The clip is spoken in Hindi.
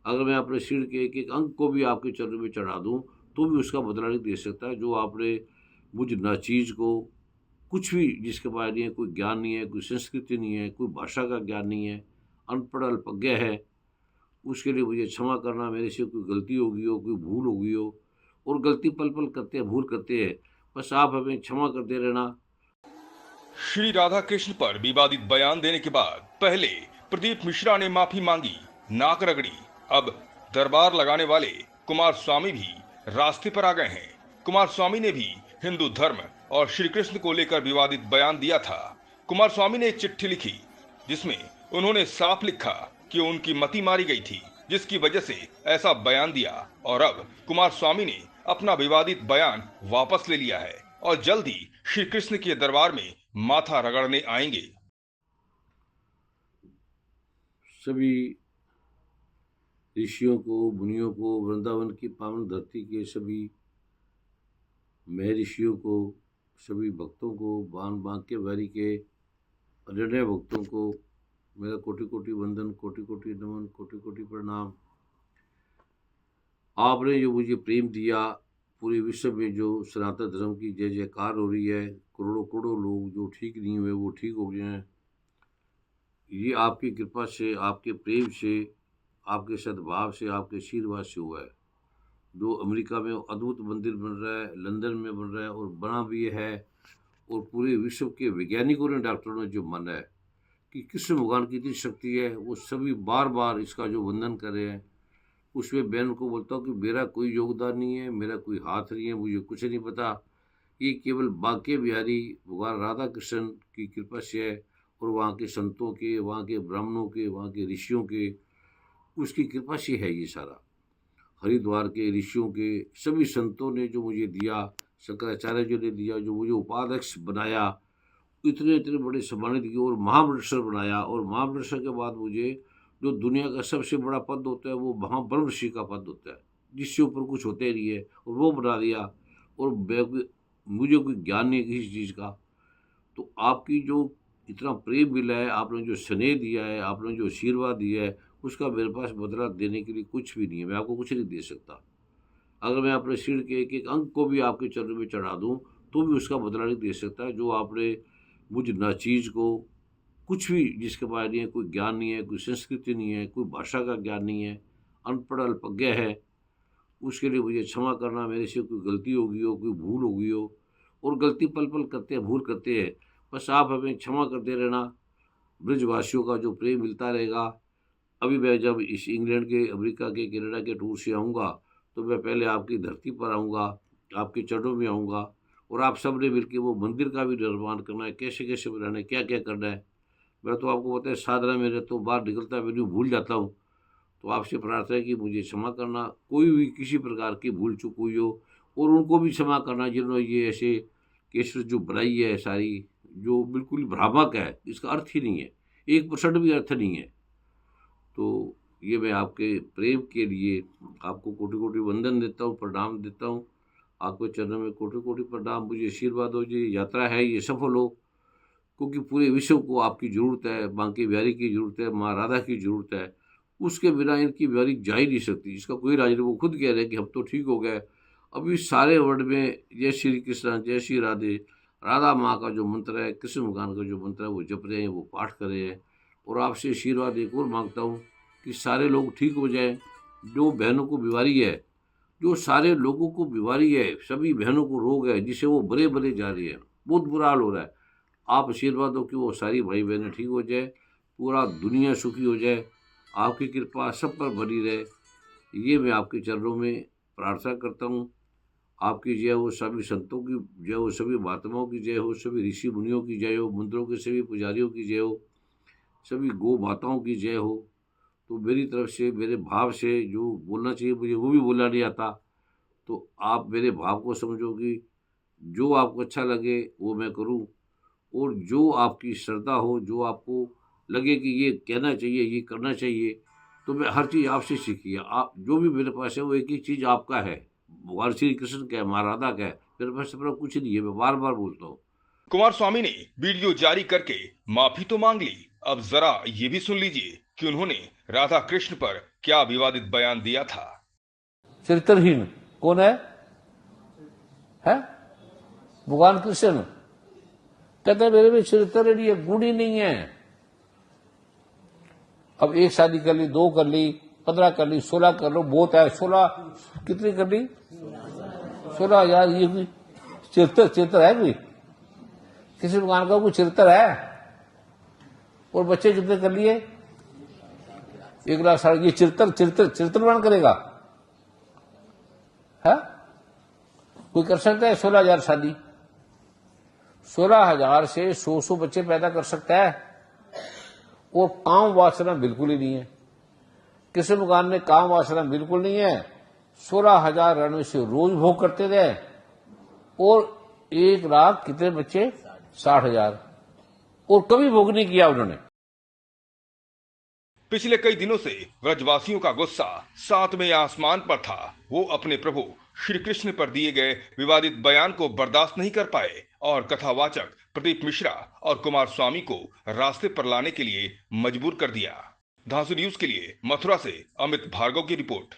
अगर मैं अपने शरीर के एक-एक अंग को भी आपके चरणों में चढ़ा दूँ, तो भी उसका बदला नहीं दे सकता। जो आपने मुझ नाचीज़ को कुछ भी जिसके बारे में कोई ज्ञान नहीं है, कोई संस्कृति नहीं है, कोई भाषा का ज्ञान नहीं है, अनपढ़ अल्पज्ञ है, उसके लिए मुझे क्षमा करना। मेरे से कोई गलती हो गई हो, कोई भूल हो गई हो, और गलती पल-पल करते हैं, भूल करते हैं। बस आप हमें क्षमा करते रहना। श्री राधा कृष्ण पर विवादित बयान देने के बाद पहले प्रदीप मिश्रा ने माफी मांगी, नाक रगड़ी। अब दरबार लगाने वाले कुमार स्वामी भी रास्ते पर आ गए हैं। कुमार स्वामी ने भी हिंदू धर्म और श्री कृष्ण को लेकर विवादित बयान दिया था। कुमार स्वामी ने एक चिट्ठी लिखी जिसमें उन्होंने साफ लिखा कि उनकी मति मारी गई थी, जिसकी वजह से ऐसा बयान दिया। और अब कुमार स्वामी ने अपना विवादित बयान वापस ले लिया है और जल्द ही श्री कृष्ण के दरबार में माथा रगड़ने आएंगे। सभी ऋषियों को, मुनियों को, वृंदावन की पावन धरती के सभी महर्षियों को, सभी भक्तों को, बांके बिहारी के अनन्य भक्तों को मेरा कोटि-कोटि वंदन, कोटि-कोटि नमन, कोटि-कोटि प्रणाम। आपने जो मुझे प्रेम दिया, पूरे विश्व में जो सनातन धर्म की जय-जयकार हो रही है, करोड़ों-करोड़ों लोग जो ठीक नहीं हुए, वो ठीक हो गए हैं। ये आपकी कृपा से, आपके प्रेम से, आपके सद्भाव से, आपके आशीर्वाद से हुआ है। जो अमेरिका में अद्भुत मंदिर बन रहा है, लंदन में बन रहा है और बना भी है, और पूरे विश्व के वैज्ञानिकों ने, डॉक्टरों ने जो माना है कि कृष्ण भगवान की इतनी शक्ति है, वो सभी बार-बार इसका जो वंदन कर रहे हैं। उसमें मैं उनको बोलता हूँ कि मेरा कोई योगदान नहीं है, मेरा कोई हाथ नहीं है, मुझे कुछ नहीं पता। ये केवल बांके बिहारी भगवान राधा कृष्ण की कृपा से है, और वहाँ के संतों के, वहाँ के ब्राह्मणों के, वहाँ के ऋषियों के, उसकी कृपा से है ये सारा। हरिद्वार के ऋषियों के सभी संतों ने जो मुझे दिया, शंकराचार्य जी ने दिया, जो मुझे उपाध्यक्ष बनाया, इतने-इतने बड़े सम्मानित किए और महाबलेश्वर बनाया, और महाबलेश्वर के बाद मुझे जो दुनिया का सबसे बड़ा पद होता है, वो महाब्रह्म ऋषि का पद होता है, जिससे ऊपर कुछ होता ही नहीं है, और वो बना दिया। और मुझे कोई ज्ञान नहीं है किसी चीज़ का। तो आपकी जो इतना प्रेम मिला है, आपने जो स्नेह दिया है, आपने जो आशीर्वाद दिया है, उसका मेरे पास बदला देने के लिए कुछ भी नहीं है। मैं आपको कुछ नहीं दे सकता। अगर मैं अपने शरीर के एक-एक अंग को भी आपके चरणों में चढ़ा दूँ, तो भी उसका बदला नहीं दे सकता। जो आपने मुझ नाचीज़ को कुछ भी जिसके बारे में कोई ज्ञान नहीं है, कोई संस्कृति नहीं है, कोई भाषा का ज्ञान नहीं है, अनपढ़ अल्पज्ञ है, उसके लिए मुझे क्षमा करना। मेरे से कोई गलती हो गई हो, कोई भूल हो गई हो, और गलती पल-पल करते हैं, भूल करते हैं। बस आप हमें क्षमा करते रहना। ब्रजवासियों का जो प्रेम मिलता रहेगा। अभी मैं जब इस इंग्लैंड के, अमेरिका के, कनाडा के टूर से आऊँगा, तो मैं पहले आपकी धरती पर आऊँगा, आपके चरणों में आऊँगा, और आप सब ने मिलके वो मंदिर का भी निर्माण करना है, कैसे-कैसे बनाना है, क्या-क्या करना है। मैं तो आपको पता है, साधना में रहता हूँ, बाहर निकलता भी नहीं हूँ, भूल जाता हूँ। तो आपसे प्रार्थना है कि मुझे क्षमा करना, कोई भी किसी प्रकार की भूल-चूक हुई हो, और उनको भी क्षमा करना जिन्होंने ये ऐसे केसेस जो बनाई है सारी, जो बिल्कुल भ्रामक है, इसका अर्थ ही नहीं है, 1% भी अर्थ नहीं है। तो ये मैं आपके प्रेम के लिए आपको कोटि-कोटि वंदन देता हूँ, प्रणाम देता हूँ। आपके चरणों में कोटि-कोटि प्रणाम, मुझे आशीर्वाद हो, ये यात्रा है, ये सफल हो, क्योंकि पूरे विश्व को आपकी ज़रूरत है, बांके बिहारी की ज़रूरत है, माँ राधा की ज़रूरत है। उसके बिना इनकी बिहारी जा ही नहीं सकती, इसका कोई इलाज नहीं। वो खुद कह रहे हैं कि हम तो ठीक हो गए। अब इस सारे वर्ल्ड में जय श्री कृष्ण, जय श्री राधे, राधा माँ का जो मंत्र है, कृष्ण भगवान का जो मंत्र है, वो जप रहे हैं, वो पाठ कर रहे हैं। और आपसे आशीर्वाद एक और माँगता हूँ कि सारे लोग ठीक हो जाएँ। जो बहनों को बीमारी है, जो सारे लोगों को बीमारी है, सभी बहनों को रोग है, जिससे वो बड़े-बड़े जा रही हैं, बहुत बुरा हाल हो रहा है। आप आशीर्वाद दो कि वो सारी भाई-बहनें ठीक हो जाएँ, पूरा दुनिया सुखी हो जाए, आपकी कृपा सब पर बनी रहे। ये मैं आपके चरणों में प्रार्थना करता हूँ। आपकी जय हो, सभी संतों की जय हो, सभी महात्माओं की जय हो, सभी ऋषि मुनियों की जय हो, मंदिरों के सभी पुजारियों की जय हो, सभी गौ माताओं की जय हो। तो मेरी तरफ से, मेरे भाव से जो बोलना चाहिए मुझे, वो भी बोलना नहीं आता। तो आप मेरे भाव को समझो कि जो आपको अच्छा लगे वो मैं करूँ, और जो आपकी श्रद्धा हो, जो आपको लगे कि ये कहना चाहिए, ये करना चाहिए, तो मैं हर चीज़ आपसे सीखी है। आप जो भी मेरे पास है, वो एक ही चीज़ आपका है। भगवान श्री कृष्ण का है, माँ राधा का है। मेरे पास अपना कुछ नहीं है, मैं बार-बार बोलता हूँ। कुमार स्वामी ने वीडियो जारी करके माफी तो मांग ली। अब जरा ये भी सुन लीजिए कि उन्होंने राधा कृष्ण पर क्या विवादित बयान दिया था। चरित्रहीन कौन है? भगवान कृष्ण कहते हैं मेरे में चरित्र नहीं है, गुण ही नहीं है। अब एक शादी कर ली, 2 कर ली, 15 कर ली, 16 कर लो, बहुत है। 16 कितनी कर ली? 16,000। ये कोई चरित्र है? कोई किसी भगवान का कोई चरित्र है? और बच्चे कितने कर लिए? 1,60,000। ये चरित्रवान करेगा? है कोई कर सकता है 16,000 शादी? 16,000 से 100 बच्चे पैदा कर सकता है। और काम वासना बिल्कुल ही नहीं है। किसी भगवान ने काम वासना बिल्कुल नहीं है। 16,000 रण से रोज भोग करते थे। और 1 लाख कितने बच्चे? 60,000। और कभी भोग नहीं किया उन्होंने। पिछले कई दिनों से व्रजवासियों का गुस्सा 7वें आसमान पर था। वो अपने प्रभु श्री कृष्ण पर दिए गए विवादित बयान को बर्दाश्त नहीं कर पाए और कथावाचक प्रदीप मिश्रा और कुमार स्वामी को रास्ते पर लाने के लिए मजबूर कर दिया। धांसू न्यूज के लिए मथुरा से अमित भार्गव की रिपोर्ट।